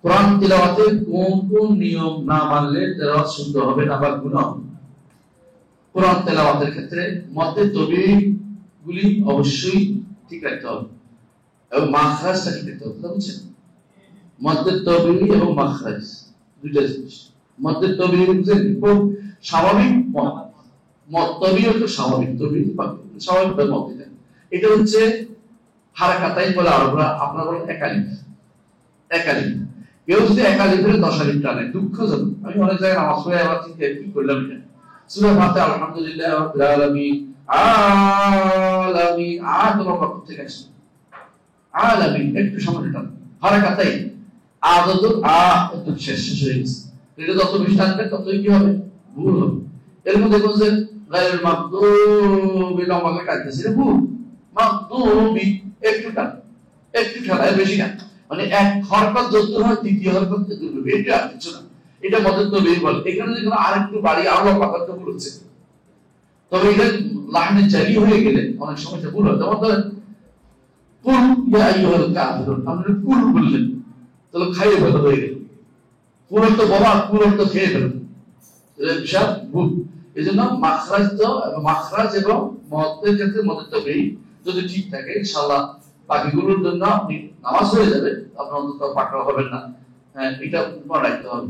কোরআন তিলাওয়াতে কোন কোন নিয়ম না মানলে তেলাওয়াত শুদ্ধ হবে না বা গুনাহ হবে। কোরআন তেলাওয়াতের ক্ষেত্রে মধ্যে তবির গুলি অবশ্যই ঠিক রাখতে হবে এবং মাখরাজটা ঠিক রাখতে হবে, বুঝছেন? মধ্যে তবির এবং মাখরাজ দুইটা জিনিস। মধ্যে তবির বুঝছেন, খুব স্বাভাবিক মত তবির তো স্বাভাবিক, তবির স্বাভাবিক মত। এটা হচ্ছে হারাকাতাই বলে আরবরা, আপনারা বলেন একালিফ। একালিফ কেউ যদি একালিফের 10 আলিফ টানে দুঃখজনক। আমি অনেক জায়গায় নামাজ পড়ে আবার চিন্তা কি করলাম, এটা সূরা ফাতিহা আলহামদুলিল্লাহ রাব্বিল আলামিন আলামিন তোমার পক্ষ থেকে আসে আলামিন একটু সামনে টান হারাকাতাই আদত একটু শেষ হয়ে গেছে। এটা যত বেশি টানবে ততই কি হবে, ভুল হবে। এর মধ্যে দেখুন যে গায়রুল মাগদুবি লম্বা টানতেছে, এটা ভুল। মাগদুবি একটু টান, একটু ঠাড়া, বেশি না। মানে এক হরকত যত হয় দ্বিতীয় হরকত দুটো, এটা আর কিছু না। এটা মধ্যে তো বের বল। এখানে যদি আরেকটু বাড়ি আরো লম্বা করতে বলছে, তবে এটা লাহনে জারি হয়ে গেলে অনেক সময় ভুল হয়। যেমন ধরেন কুল ইয়া আইয়ুহাল কাফিরুন, আপনি কুল বললেন, তাহলে খাইয়ে ফেলা হয়ে গেল। কুল তো বাবা, কুল তো খেয়ে ফেলেন, সব ভুল। এই জন্য মাখরাজ এবং মদের ক্ষেত্রে মধ্যে তো যদি ঠিক থাকে ইনশাআল্লাহ বাকিগুলোর জন্য আপনি নামাজ হয়ে যাবে, আপনার অন্তত পাকড়াও হবেন না। হ্যাঁ, এটা মনে রাখতে হবে।